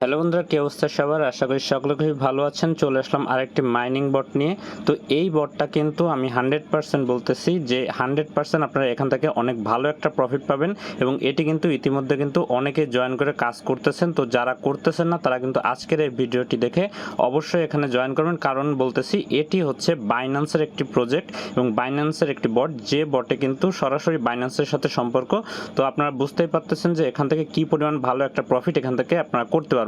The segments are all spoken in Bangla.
হ্যালো বন্ধুরা, কি অবস্থা সবার? আশা করি সকলে খুবই ভালো আছেন। চলে আসলাম আরেকটি মাইনিং বট নিয়ে। তো এই বটটা কিন্তু আমি 100% বলতেছি যে 100% আপনারা এখান থেকে অনেক ভালো একটা প্রফিট পাবেন এবং এটি কিন্তু ইতিমধ্যে কিন্তু অনেকে জয়েন করে কাজ করতেছেন। তো যারা করতেছেন না তারা কিন্তু আজকের এই ভিডিওটি দেখে অবশ্যই এখানে জয়েন করবেন, কারণ বলতেছি এটি হচ্ছে বাইন্যান্সের একটি প্রজেক্ট এবং বাইন্যান্সের একটি বট, যে বটে কিন্তু সরাসরি বাইন্যান্সের সাথে সম্পর্ক। তো আপনারা বুঝতেই পারতেছেন যে এখান থেকে কি পরিমাণ ভালো একটা প্রফিট এখান থেকে আপনারা করতে পারবেন।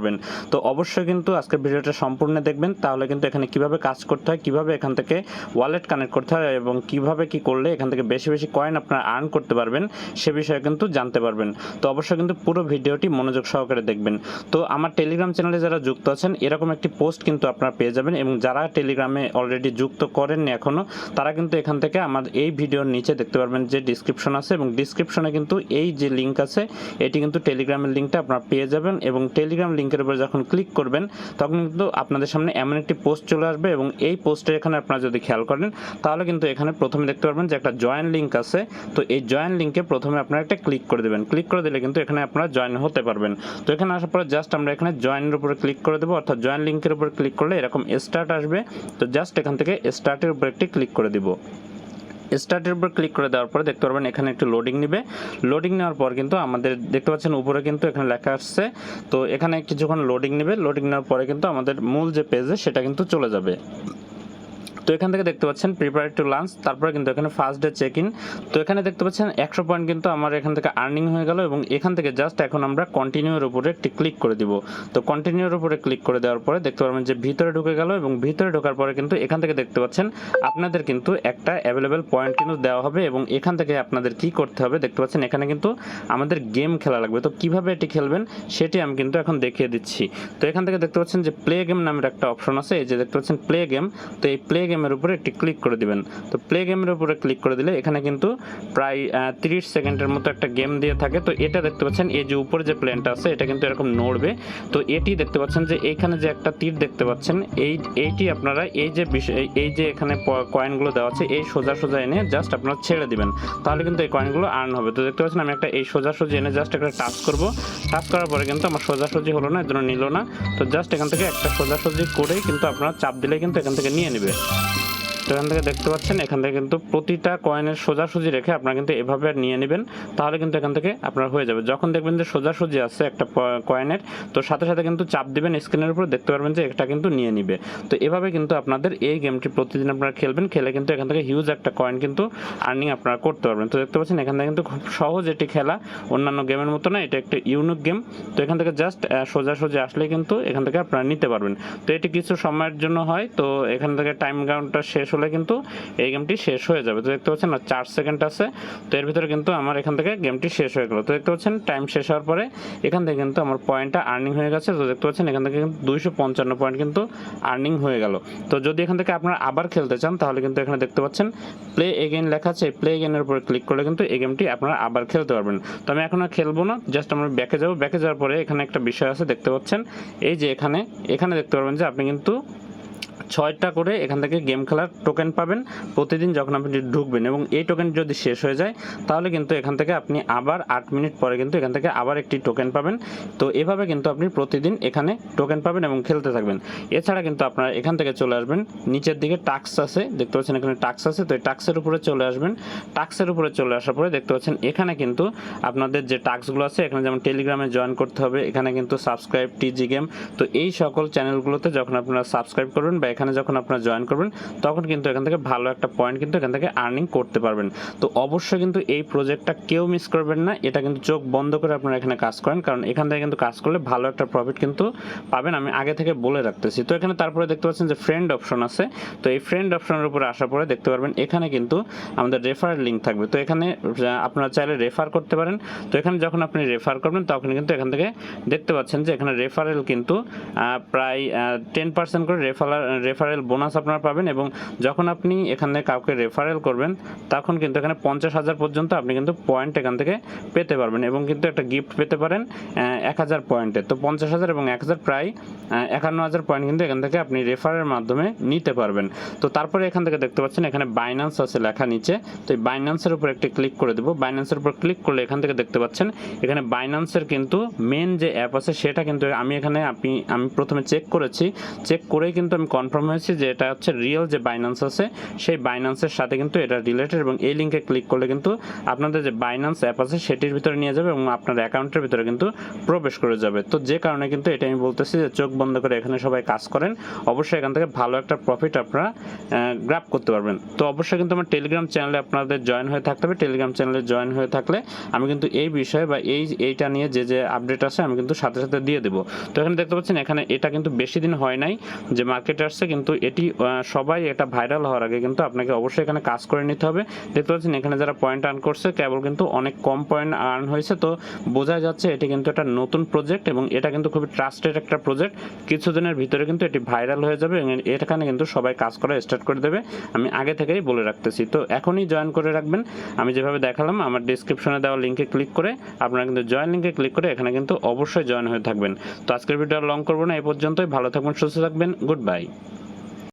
তো অবশ্যই কিন্তু আজকের ভিডিওটা সম্পূর্ণ দেখবেন, তাহলে কিন্তু এখানে কিভাবে কাজ করতে হয়, কিভাবে এখান থেকে ওয়ালেট কানেক্ট করতে হয় এবং কিভাবে কি করলে এখান থেকে বেশি বেশি কয়েন আপনারা আর্ন করতে পারবেন সে বিষয়ে কিন্তু জানতে পারবেন। তো অবশ্যই কিন্তু পুরো ভিডিওটি মনোযোগ সহকারে দেখবেন। তো আমার টেলিগ্রাম চ্যানেলে যারা যুক্ত আছেন এরকম একটি পোস্ট কিন্তু আপনারা পেয়ে যাবেন, এবং যারা টেলিগ্রামে অলরেডি যুক্ত করেননি এখনও তারা কিন্তু এখান থেকে আমার এই ভিডিওর নিচে দেখতে পারবেন যে ডিসক্রিপশন আছে, এবং ডিসক্রিপশনে কিন্তু এই যে লিঙ্ক আছে এটি কিন্তু টেলিগ্রামের লিঙ্কটা আপনারা পেয়ে যাবেন। এবং টেলিগ্রাম লিঙ্কের উপর যখন ক্লিক করবেন তখন কিন্তু আপনাদের সামনে এমন একটি পোস্ট চলে আসবে, এবং এই পোস্টের এখানে আপনারা যদি খেয়াল করেন তাহলে কিন্তু এখানে প্রথমে দেখতে পারবেন যে একটা জয়েন লিঙ্ক আছে। তো এই জয়েন লিঙ্কে প্রথমে আপনারা একটা ক্লিক করে দেবেন। ক্লিক করে দিলে কিন্তু এখানে আপনারা জয়েন হতে পারবেন। তো এখানে আসার পরে জাস্ট আমরা এখানে জয়েনের উপরে ক্লিক করে দেবো, অর্থাৎ জয়েন লিঙ্কের উপরে ক্লিক করলে এরকম স্টার্ট আসবে। তো জাস্ট এখান থেকে স্টার্টের উপরে একটি ক্লিক করে দিব। স্টার্টের উপর ক্লিক করে দেওয়ার পরে দেখতে পারবেন এখানে একটু লোডিং নেবে। লোডিং নেওয়ার পর কিন্তু আমাদের দেখতে পাচ্ছেন উপরে কিন্তু এখানে লেখা আসছে। তো এখানে কিছুক্ষণ লোডিং নেবে। লোডিং নেওয়ার পরে কিন্তু আমাদের মূল যে পেজে সেটা কিন্তু চলে যাবে। তো এখান থেকে দেখতে পাচ্ছেন প্রিপেয়ার টু লাঞ্চ, তারপরে কিন্তু এখানে ফার্স্ট ডে চেক ইন। তো এখানে দেখতে পাচ্ছেন 100 পয়েন্ট কিন্তু আমার এখান থেকে আর্নিং হয়ে গেল, এবং এখান থেকে জাস্ট এখন আমরা কন্টিনিউর উপরে একটি ক্লিক করে দিব। তো কন্টিনিউর উপরে ক্লিক করে দেওয়ার পরে দেখতে পারবেন যে ভিতরে ঢুকে গেল, এবং ভিতরে ঢোকার পরে কিন্তু এখান থেকে দেখতে পাচ্ছেন আপনাদের কিন্তু একটা অ্যাভেলেবেল পয়েন্ট কিন্তু দেওয়া হবে, এবং এখান থেকে আপনাদের কি করতে হবে দেখতে পাচ্ছেন এখানে কিন্তু আমাদের গেম খেলা লাগবে। তো কিভাবে এটি খেলবেন সেটি আমি কিন্তু এখন দেখিয়ে দিচ্ছি। তো এখান থেকে দেখতে পাচ্ছেন যে প্লে গেম নামের একটা অপশন আছে, এই যে দেখতে পাচ্ছেন প্লে গেম। তো এই প্লে গেমের উপরে একটি ক্লিক করে দিবেন। তো প্লে গেমের উপরে ক্লিক করে দিলে এখানে কিন্তু প্রায় 30 সেকেন্ডের মতো একটা গেম দিয়ে থাকে। তো এটা দেখতে পাচ্ছেন এই যে উপরে যে প্লেনটা আছে এটা কিন্তু এরকম নড়বে। তো এটি দেখতে পাচ্ছেন যে এইখানে যে একটা তীর দেখতে পাচ্ছেন এইটি আপনারা এই যে এখানে কয়েনগুলো দেওয়া আছে এই সোজা সোজা এনে জাস্ট আপনারা ছেড়ে দিবেন, তাহলে কিন্তু এই কয়েনগুলো আর্ন হবে। তো দেখতে পাচ্ছেন আমি একটা এই সোজাসুজি এনে জাস্ট একটা টাচ করব। টাচ করার পরে কিন্তু আমার সোজাসুজি হলো না, এর জন্য নিল না। তো জাস্ট এখান থেকে একটা সোজাসুজি করেই কিন্তু আপনারা চাপ দিলে কিন্তু এখান থেকে নিয়ে নেবে। তো এখান থেকে দেখতে পাচ্ছেন এখান থেকে কিন্তু প্রতিটা কয়েনের সোজাসুজি রেখে আপনারা কিন্তু এভাবে নিয়ে নেবেন, তাহলে কিন্তু এখান থেকে আপনার হয়ে যাবে। যখন দেখবেন যে সোজাসুজি আছে একটা কয়েনের, তো সাথে সাথে কিন্তু চাপ দিবেন স্ক্রিনের উপর, দেখতে পারবেন যে এটা কিন্তু নিয়ে নিবে। তো এভাবে কিন্তু আপনাদের এই গেমটি প্রতিদিন আপনারা খেলবেন, খেলে কিন্তু এখান থেকে হিউজ একটা কয়েন কিন্তু আর্নিং আপনারা করতে পারবেন। তো দেখতে পাচ্ছেন এখান থেকে কিন্তু খুব সহজ এটি খেলা, অন্যান্য গেমের মতো না, এটা একটা ইউনিক গেম। তো এখান থেকে জাস্ট সোজাসুজি আসলে কিন্তু এখান থেকে আপনারা নিতে পারবেন। তো এটি কিছু সময়ের জন্য হয়, তো এখান থেকে টাইম কাউন্টটা শেষ হলে কিন্তু এই গেমটি শেষ হয়ে যাবে। তো দেখতে পাচ্ছেন 4 সেকেন্ড আছে, তো এর ভিতরে কিন্তু আমার এখান থেকে গেমটি শেষ হয়ে গেল। তো দেখতে পাচ্ছেন টাইম শেষ হওয়ার পরে এখান থেকে কিন্তু আমার পয়েন্টটা আর্নিং হয়ে গেছে। তো দেখতে পাচ্ছেন এখান থেকে কিন্তু 255 পয়েন্ট কিন্তু আর্নিং হয়ে গেল। তো যদি এখান থেকে আপনারা আবার খেলতে চান তাহলে কিন্তু এখানে দেখতে পাচ্ছেন প্লে এগেইন লেখা আছে, প্লে এগেইনের উপরে ক্লিক করলে কিন্তু এই গেমটি আপনারা আবার খেলতে পারবেন। তো আমি এখন আর খেলবো না, জাস্ট আমরা ব্যাকে যাবো। ব্যাকে যাওয়ার পরে এখানে একটা বিষয় আছে দেখতে পাচ্ছেন, এই যে এখানে দেখতে পারবেন যে আপনি কিন্তু 6টা করে এখান থেকে গেম খেলার টোকেন পাবেন প্রতিদিন যখন আপনি ঢুকবেন, এবং এই টোকেন যদি শেষ হয়ে যায় তাহলে কিন্তু এখান থেকে আপনি আবার 8 মিনিট পরে কিন্তু এখান থেকে আবার একটি টোকেন পাবেন। তো এভাবে কিন্তু আপনি প্রতিদিন এখানে টোকেন পাবেন এবং খেলতে থাকবেন। এছাড়া কিন্তু আপনারা এখান থেকে চলে আসবেন নিচের দিকে টাস্ক আছে, দেখতে পাচ্ছেন এখানে টাস্ক আছে। তো এই টাস্কের উপরে চলে আসবেন। টাস্কের উপরে চলে আসার পরে দেখতে পাচ্ছেন এখানে কিন্তু আপনাদের যে টাস্কগুলো আছে, এখানে যেমন টেলিগ্রামে জয়েন করতে হবে, এখানে কিন্তু সাবস্ক্রাইব টিজি গেম। তো এই সকল চ্যানেলগুলোতে যখন আপনারা সাবস্ক্রাইব করবেন বা এখানে যখন আপনারা জয়েন করবেন তখন কিন্তু এখান থেকে ভালো একটা পয়েন্ট কিন্তু এখান থেকে আর্নিং করতে পারবেন। তো অবশ্যই কিন্তু এই প্রজেক্টটা কেউ মিস করবেন না, এটা কিন্তু চোখ বন্ধ করে আপনারা এখানে কাজ করেন, কারণ এখান থেকে কিন্তু কাজ করলে ভালো একটা প্রফিট কিন্তু পাবেন, আমি আগে থেকে বলে রাখতেছি। তো এখানে তারপরে দেখতে পাচ্ছেন যে ফ্রেন্ড অপশন আছে। তো এই ফ্রেন্ড অপশনের উপরে আসার পরে দেখতে পারবেন এখানে কিন্তু আমাদের রেফারেল লিঙ্ক থাকবে। তো এখানে আপনারা চাইলে রেফার করতে পারেন। তো এখানে যখন আপনি রেফার করবেন তখন কিন্তু এখান থেকে দেখতে পাচ্ছেন যে এখানে রেফারেল কিন্তু প্রায় 10% করে রেফারেল বোনাস আপনারা পাবেন, এবং যখন আপনি এখানে কাউকে রেফারেল করবেন তখন কিন্তু এখানে 50,000 পর্যন্ত আপনি কিন্তু পয়েন্ট এখান থেকে পেতে পারবেন, এবং কিন্তু একটা গিফট পেতে পারেন 1,000 পয়েন্টে। তো 50,000 এবং 1,000 প্রায় 51,000 পয়েন্ট কিন্তু এখান থেকে আপনি রেফারের মাধ্যমে নিতে পারবেন। তো তারপরে এখান থেকে দেখতে পাচ্ছেন এখানে বাইন্যান্স আছে লেখা নিচে, তো এই বাইন্যান্সের উপর একটি ক্লিক করে দেবো। বাইন্যান্সের উপর ক্লিক করলে এখান থেকে দেখতে পাচ্ছেন এখানে বাইন্যান্সের কিন্তু মেন যে অ্যাপ আছে সেটা কিন্তু আমি এখানে আমি প্রথমে চেক করেছি, চেক করেই কিন্তু আমি কনফার্ম হয়েছি যে এটা হচ্ছে রিয়েল যে বাইন্যান্স আছে সেই বাইন্যান্সের সাথে কিন্তু এটা রিলেটেড, এবং এই লিঙ্কে ক্লিক করলে কিন্তু আপনাদের যে বাইন্যান্স অ্যাপ আছে সেটির ভিতরে নিয়ে যাবে এবং আপনার অ্যাকাউন্টের ভিতরে কিন্তু প্রবেশ করে যাবে। তো যে কারণে কিন্তু এটা আমি বলতেছি যে চোখ বন্ধ করে এখানে সবাই কাজ করেন, অবশ্যই এখান থেকে ভালো একটা প্রফিট আপনারা গ্র্যাব করতে পারবেন। তো অবশ্যই কিন্তু আমার টেলিগ্রাম চ্যানেলে আপনাদের জয়েন হয়ে থাকতে হবে। টেলিগ্রাম চ্যানেলে জয়েন হয়ে থাকলে আমি কিন্তু এই বিষয়ে বা এইটা নিয়ে যে আপডেট আছে আমি কিন্তু সাথে সাথে দিয়ে দেবো। তো এখানে দেখতে পাচ্ছেন এখানে এটা কিন্তু বেশি দিন হয় নাই যে মার্কেটে আসছে, কিন্তু এটি সবাই এটা ভাইরাল হওয়ার আগে কিন্তু আপনাকে অবশ্যই এখানে কাজ করে নিতে হবে। দেখতে পাচ্ছেন এখানে যারা পয়েন্ট আর্ন করছে কেবল কিন্তু অনেক কম পয়েন্ট আর্ন হয়েছে, তো বোঝা যাচ্ছে এটি কিন্তু একটা নতুন প্রজেক্ট এবং এটা কিন্তু খুবই ট্রাস্টেড একটা প্রজেক্ট। কিছুদিনের ভিতরে কিন্তু এটি ভাইরাল হয়ে যাবে এবং এখানে কিন্তু সবাই কাজ করা স্টার্ট করে দেবে, আমি আগে থেকেই বলে রাখতেছি। তো এখনই জয়েন করে রাখবেন, আমি যেভাবে দেখালাম আমার ডিসক্রিপশনে দেওয়া লিঙ্কে ক্লিক করে আপনারা কিন্তু জয়েন লিঙ্কে ক্লিক করে এখানে কিন্তু অবশ্যই জয়েন হয়ে থাকবেন। তো আজকের ভিডিও লং করবো না, এই পর্যন্তই। ভালো থাকবেন, সুস্থ থাকবেন, গুড বাই।